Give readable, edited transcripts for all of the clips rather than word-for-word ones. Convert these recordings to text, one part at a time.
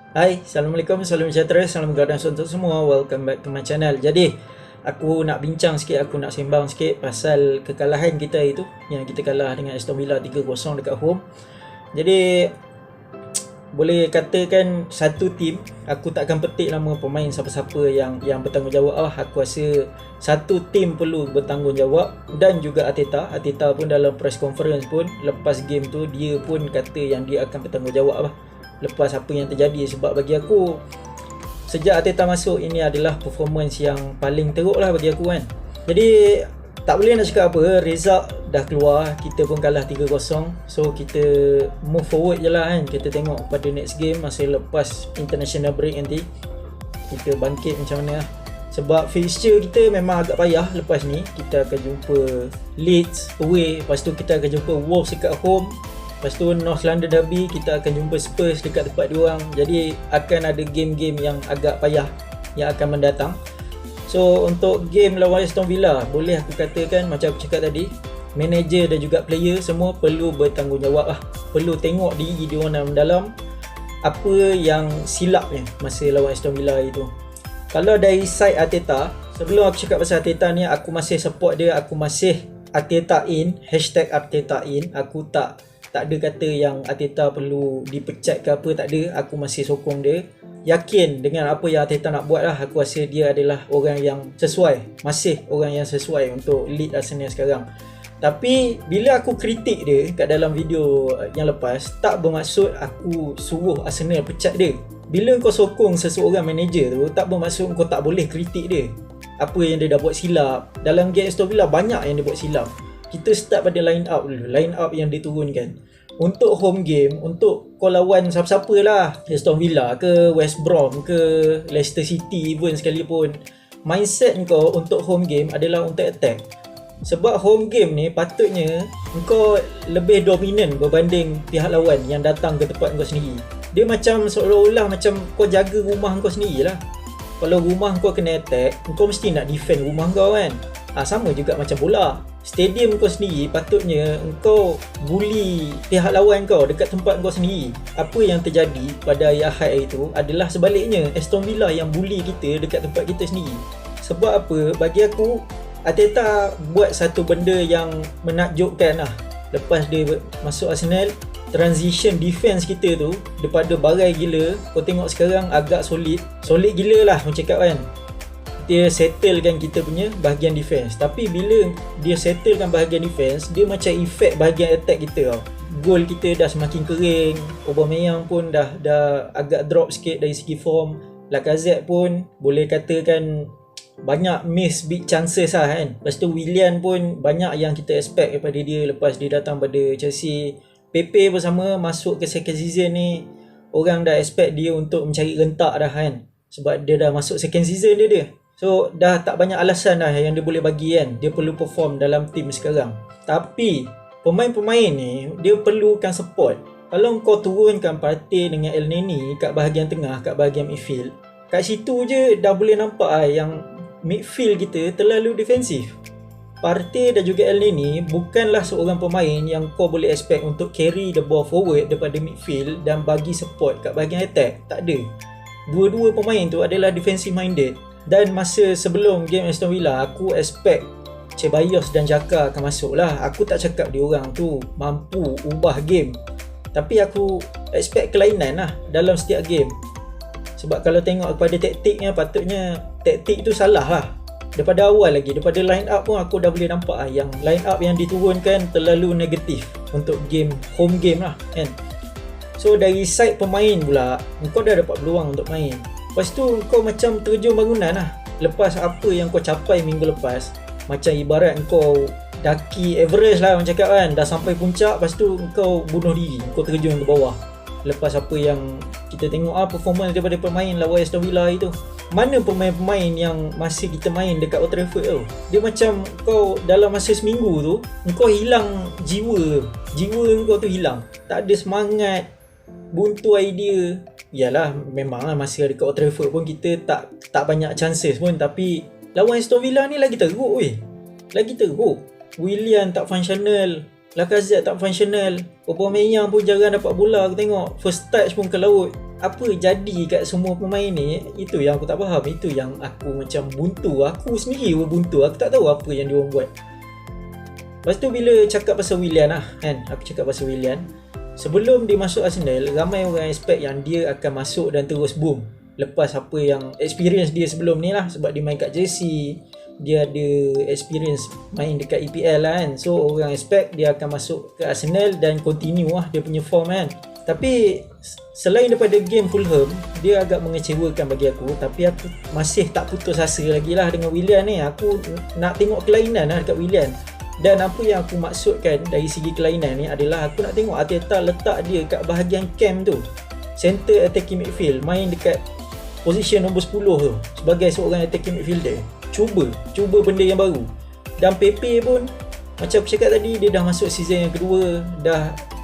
Hai, Assalamualaikum, salam sejahtera, salam gadang untuk semua. Welcome back to my channel. Jadi, aku nak bincang sikit, aku nak sembang sikit pasal kekalahan kita itu, yang kita kalah dengan Aston Villa 3-0 dekat home. Jadi, boleh katakan satu tim, aku tak akan petik nama pemain siapa-siapa yang bertanggungjawab lah. Aku rasa satu tim perlu bertanggungjawab, dan juga Arteta pun dalam press conference pun lepas game tu dia pun kata yang dia akan bertanggungjawab lah lepas apa yang terjadi. Sebab bagi aku, sejak Arteta masuk, ini adalah performance yang paling teruk lah bagi aku kan. Jadi tak boleh nak cakap apa, result dah keluar, kita pun kalah 3-0. So kita move forward je lah kan. Kita tengok pada next game, masa lepas international break nanti kita bangkit macam mana lah. Sebab fixture kita memang agak payah lepas ni. Kita akan jumpa Leeds away, lepas tu kita akan jumpa Wolves dekat home, lepas tu North London Derby, kita akan jumpa Spurs dekat tempat diorang. Jadi akan ada game-game yang agak payah yang akan mendatang. So untuk game lawan Aston Villa, boleh aku katakan macam aku cakap tadi, manager dan juga player semua perlu bertanggungjawab lah. Perlu tengok diri diorang dalam dalam apa yang silapnya masa lawan Aston Villa itu. Kalau dari side Arteta, sebelum aku cakap pasal Arteta ni, aku masih support dia, aku masih Arteta in, #Arteta in. Aku tak ada kata yang Arteta perlu dipecat ke apa, tak ada. Aku masih sokong dia, yakin dengan apa yang Arteta nak buat lah. Aku rasa dia adalah orang yang sesuai, masih orang yang sesuai untuk lead Arsenal sekarang. Tapi bila aku kritik dia kat dalam video yang lepas, tak bermaksud aku suruh Arsenal pecat dia. Bila kau sokong seseorang manager tu, tak bermaksud kau tak boleh kritik dia apa yang dia dah buat silap. Dalam game Aston Villa banyak yang dia buat silap. Kita start pada line up dulu, line up yang diturunkan untuk home game, untuk kau lawan siapa-siapa lah, Aston Villa ke, West Brom ke, Leicester City even sekalipun, mindset kau untuk home game adalah untuk attack. Sebab home game ni patutnya kau lebih dominan berbanding pihak lawan yang datang ke tempat kau sendiri. Dia macam seolah-olah macam kau jaga rumah kau sendirilah. Kalau rumah kau kena attack, kau mesti nak defend rumah kau kan. Sama juga macam bola. Stadium kau sendiri, patutnya kau bully pihak lawan kau dekat tempat kau sendiri. Apa yang terjadi pada hari Ahad itu adalah sebaliknya, Aston Villa yang bully kita dekat tempat kita sendiri. Sebab apa? Bagi aku, Arteta buat satu benda yang menakjubkan lah. Lepas dia masuk Arsenal, transition defense kita tu daripada barai gila, kau tengok sekarang agak solid gila lah macam cakap kan. Dia settlekan kita punya bahagian defense. Tapi bila dia settlekan bahagian defense, dia macam efek bahagian attack kita tau. Gol kita dah semakin kering, Aubameyang pun dah agak drop sikit dari segi form. Lacazette pun boleh katakan banyak miss big chances lah kan. Lepas tu Willian pun banyak yang kita expect daripada dia lepas dia datang pada Chelsea. Pepe pun sama, masuk ke second season ni, orang dah expect dia untuk mencari rentak dah kan. Sebab dia dah masuk second season dia. So dah tak banyak alasan dah yang dia boleh bagi kan. Dia perlu perform dalam team sekarang. Tapi pemain-pemain ni dia perlukan support. Kalau kau turunkan Partey dengan Elneny kat bahagian tengah, kat bahagian midfield, kat situ je dah boleh nampak yang midfield kita terlalu defensif. Partey dan juga Elneny bukanlah seorang pemain yang kau boleh expect untuk carry the ball forward daripada midfield dan bagi support kat bahagian attack. Tak ada. Dua-dua pemain tu adalah defensive minded. Dan masa sebelum game Aston Villa, aku expect Ceballos dan Xhaka akan masuk lah. Aku tak cakap diorang tu mampu ubah game, tapi aku expect kelainan lah dalam setiap game. Sebab kalau tengok kepada taktiknya, patutnya taktik tu salah lah. Daripada awal lagi, daripada line up pun aku dah boleh nampak yang line up yang diturunkan terlalu negatif untuk game, home game lah kan. So dari side pemain pula, kau dah dapat peluang untuk main. Lepas tu kau macam terjun bangunan lah. Lepas apa yang kau capai minggu lepas, macam ibarat kau daki Everest lah orang cakap kan. Dah sampai puncak, lepas tu kau bunuh diri, kau terjun ke bawah. Lepas apa yang kita tengok performance daripada pemain lawan Aston Villa itu. Mana pemain-pemain yang masih kita main dekat Old Trafford tu? Dia macam kau dalam masa seminggu tu, kau hilang jiwa kau tu hilang. Tak ada semangat, buntu idea. Yalah, memanglah masa dekat Old Trafford pun kita tak banyak chances pun, tapi lawan Aston Villa ni lagi teruk weh. Lagi teruk. Willian tak functional, Lacazette tak functional, Aubameyang pun jarang dapat bola. Aku tengok first touch pun ke laut. apa jadi kat semua pemain ni, itu yang aku tak faham. Itu yang aku macam buntu. Aku sendiri pun buntu, aku tak tahu apa yang dia orang buat. Lepas tu bila cakap pasal Willian lah kan, aku cakap pasal Willian, sebelum dia masuk Arsenal, ramai orang expect yang dia akan masuk dan terus boom lepas apa yang experience dia sebelum ni lah. Sebab dia main kat Chelsea, dia ada experience main dekat EPL lah kan. So orang expect dia akan masuk ke Arsenal dan continue lah dia punya form kan. Tapi selain daripada game Fulham, dia agak mengecewakan bagi aku. Tapi aku masih tak putus asa lagi lah dengan Willian ni. Aku nak tengok kelainan lah dekat Willian. Dan apa yang aku maksudkan dari segi kelainan ni adalah aku nak tengok Arteta letak dia kat bahagian camp tu, center attacking midfield, main dekat position nombor 10 tu sebagai seorang attacking midfielder. Cuba benda yang baru. Dan Pepe pun macam aku cakap tadi, dia dah masuk season yang kedua,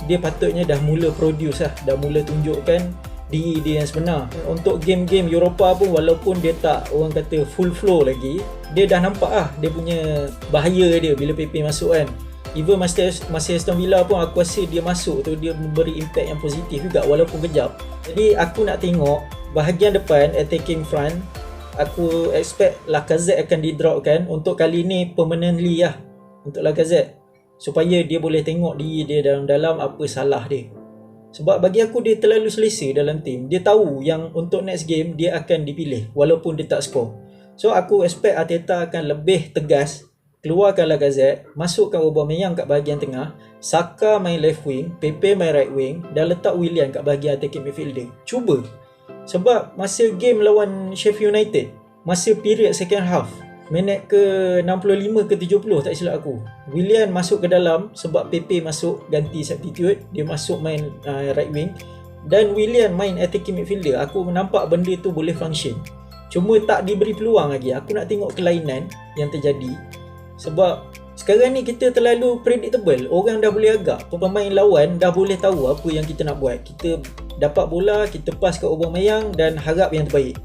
dia patutnya dah mula produce lah, dah mula tunjukkan diri dia yang sebenar. Untuk game-game Eropah pun, walaupun dia tak orang kata full flow lagi, dia dah nampak lah dia punya bahaya dia bila Pepe masuk kan. Even masa Aston Villa pun aku rasa dia masuk tu, dia memberi impact yang positif juga walaupun kejap. Jadi aku nak tengok bahagian depan, attacking front, aku expect Lacazette akan di-dropkan untuk kali ni permanently lah, untuk Lacazette, supaya dia boleh tengok diri dia dalam-dalam apa salah dia. Sebab bagi aku dia terlalu selesa dalam tim. Dia tahu yang untuk next game dia akan dipilih walaupun dia tak score. So aku expect Arteta akan lebih tegas, keluarkan Lacazette, masukkan Aubameyang kat bahagian tengah, Saka main left wing, Pepe main right wing, dan letak Willian kat bahagian attacking midfielder. Cuba. Sebab masa game lawan Sheffield United, masa period second half, minit ke 65 ke 70 tak silap aku, Willian masuk ke dalam sebab Pepe masuk ganti substitute, dia masuk main right wing, dan Willian main attacking midfielder. Aku nampak benda tu boleh function, cuma tak diberi peluang lagi. Aku nak tengok kelainan yang terjadi. Sebab sekarang ni kita terlalu predictable. Orang dah boleh agak, pemain lawan dah boleh tahu apa yang kita nak buat. Kita dapat bola, kita pass ke Aubameyang dan harap yang terbaik.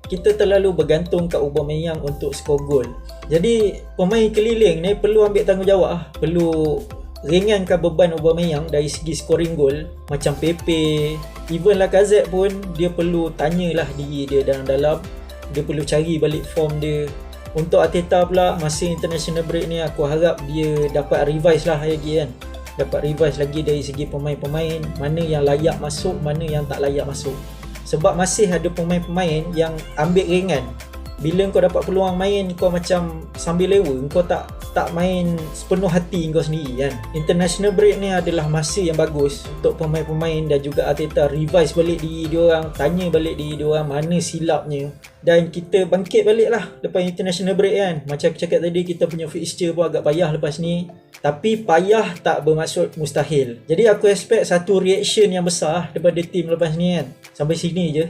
Kita terlalu bergantung kat Aubameyang untuk skor gol. Jadi pemain keliling ni perlu ambil tanggungjawab lah. Perlu ringankan beban Aubameyang dari segi scoring gol. Macam Pepe, even Lacazette pun dia perlu tanyalah diri dia dalam-dalam. Dia perlu cari balik form dia. Untuk Arteta pula, masa international break ni aku harap dia dapat revise lah lagi kan. Dapat revise lagi dari segi pemain-pemain, mana yang layak masuk, mana yang tak layak masuk. Sebab masih ada pemain-pemain yang ambil ringan. Bila kau dapat peluang main, kau macam sambil lewa, kau tak main sepenuh hati kau sendiri kan. International break ni adalah masa yang bagus untuk pemain-pemain dan juga Arteta revise balik diri diorang, tanya balik diri diorang mana silapnya, dan kita bangkit balik lah lepas international break kan. Macam aku cakap tadi, kita punya fixture pun agak payah lepas ni, tapi payah tak bermaksud mustahil. Jadi aku expect satu reaction yang besar daripada tim lepas ni kan. Sampai sini je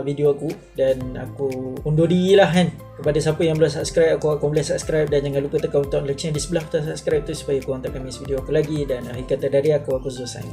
video aku, dan aku undur diri lah kan. Kepada siapa yang belum subscribe, aku akan boleh subscribe, dan jangan lupa tekan butang lonceng di sebelah butang subscribe tu supaya korang takkan miss video aku lagi. Dan akhir kata dari aku Zul sign.